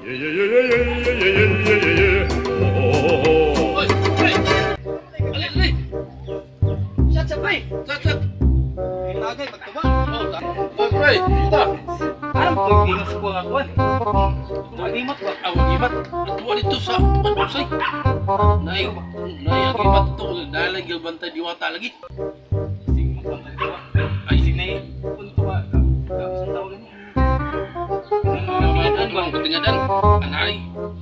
Oy, pre! Alin, alin! Shut up, pre! Shut up! Ilagay, pagtuba. Oy, pre! Ito! Alam ko, gimas ko nga kuwan. Magimat ba? Agimat! Atuwa dito sa pansay! Agimat ito. Dalag yung bantay diwata lagi. Sing magpantay ko. Ay, sing na punto ba? Isang tao lang. Ano bang ketinggalan? Anay!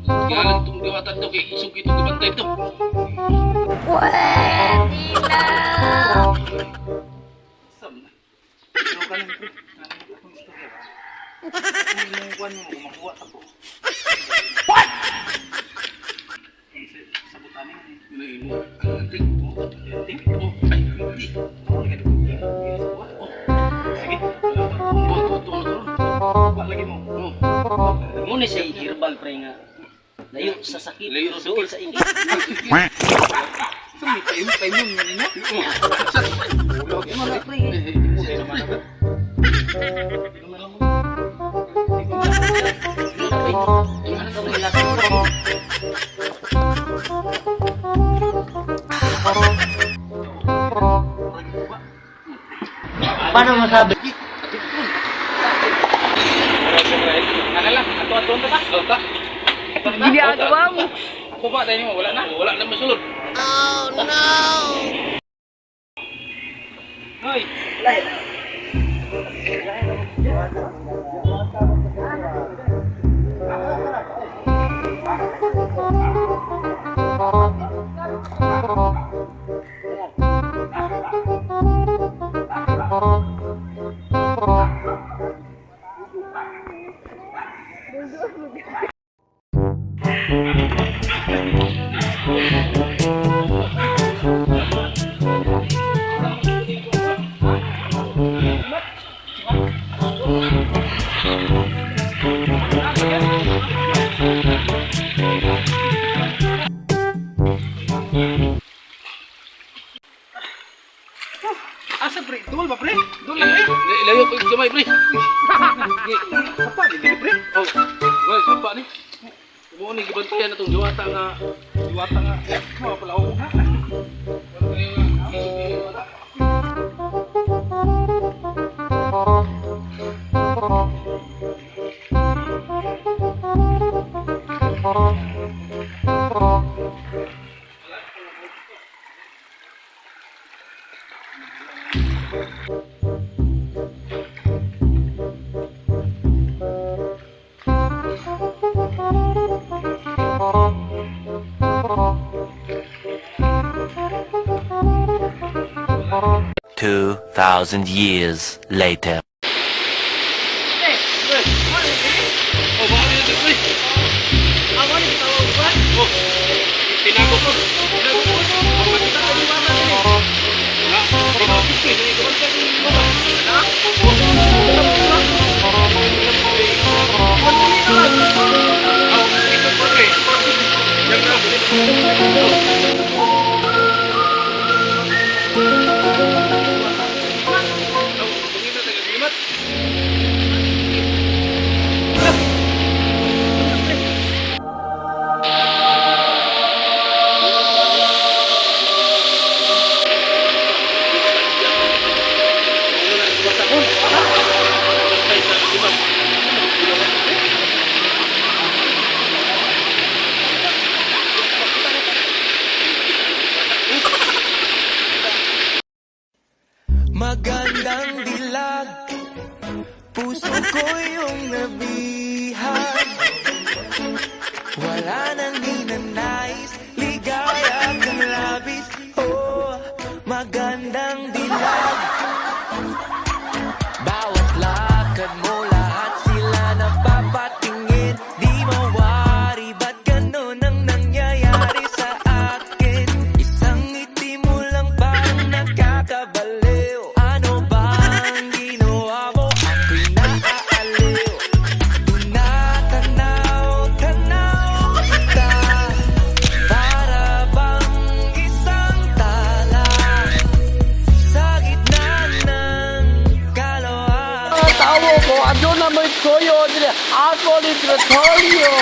Kailangan itong diwata ito kay isog itong bantay ito. Pwede na. Sam na. Pero kanin pre. Kung yung kuwan mo, makuha ako. What? Sabutan niya. Ini, anting. Ting. Oh, ay, hindi. Sige. Tuwa na karon. Ba lagi mo. Muna siya herbal pre nga. Layo sa sakit, Layo sa dool sakit. sa init. So, may tayo nga ninyo. Ulog. Ano na pre? Sige naman agad. Paano masabi? Ano lang, ato-ato na ba? Lota. Ginagawa mo. Ako ba, tayo mo, wala na. Wala na masulod. Hoy, asa pre? Dul ba pre? Dul na pre? Layo ko yung gamay, pre. Sapa, hindi pre. Oh, boy, sapa ni. Mo ni gibantayan na tong diwata nga. Diwata nga. Mga pala ako ha. Two 2,000 years later. Oh, baka nila dito, pre. Ako ni tawag ba? Oh, tinago ko. Tinago ko. Ang makita ko yung bata nila. Ha? Tinago ko, pre. Nagigabantay ko yung bata. Ha? Ito po, pre. Yan na. Magandang dilag, puso ko yung nabihag. Wala nang ninanais, ligaya kang labis. Oh, magandang dilag. Bawat lakad mo, lahat sila napapatingin. Di mawari, ba't ganun ang nangyayari sa akin? Isang ngiti mo lang parang nakakabaliw. Ano bang ginawa mo? Ako'y naaaliw. Tinatanaw-tanaw kita, para bang isang tala sa gitna ng kalawakan. Tawo ko, ano na may koyo nila. Ako ni Trotolio.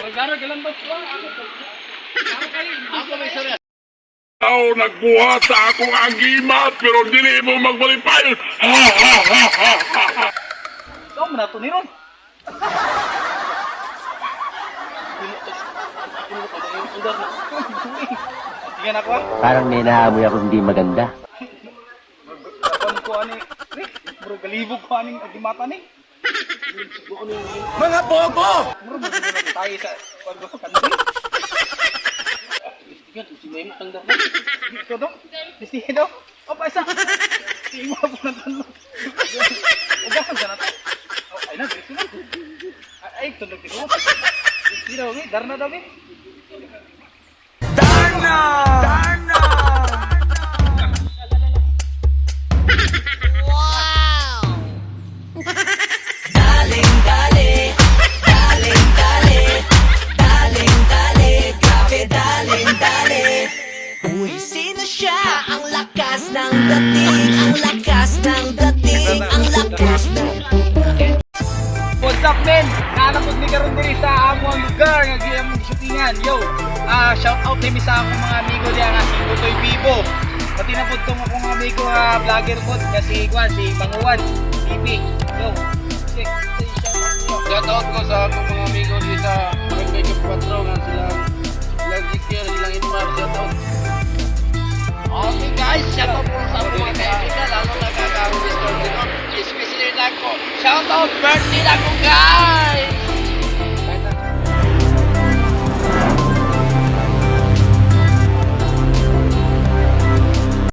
Magara galang ba ko? Ako may sarili. Ikaw nagbuhat sa akong agimat pero dili mo magbalipayon. Ha ha ha ha ha. Ikaw mo na ito niron. Sige na ko ah. Parang may naamoy ako hindi maganda. Kapon ko ani. Bro, galibog ko aning agimata ni. Mga bobo! Bro, magiging tayo sa pagod sa kanila. Yan, si Memo tanggal. Ito daw? Sistihin daw? O, pa isa! Siwa po ng tanong. Ugasan ka na to. O, ay na, diretso na. Ay, tundog dito. Hindi daw, eh. Darna daw, eh. Sino siya? Ang lakas ng dating, ang lakas ng dating, ang lakas ng... What's up, men? Naanapod ni karon diri sa amo ang lugar nga giyang shootingan. Yo, shout out kami sa akong mga amigo diya nga si Butoy Bibo. Pati na po itong akong amigo nga vlogger po nga si Kwan, si Banguwan, TV. Yo, check, Shout out ko sa akong mga amigo dito sa Barangay Kapatro nga silang Zikir, silang Inmar, shout out. Okay guys, shout out po sa mga kaibigan, lalo na kakawin Mr. Dinok, especially lang ko. Shout out birthday lang ko guys!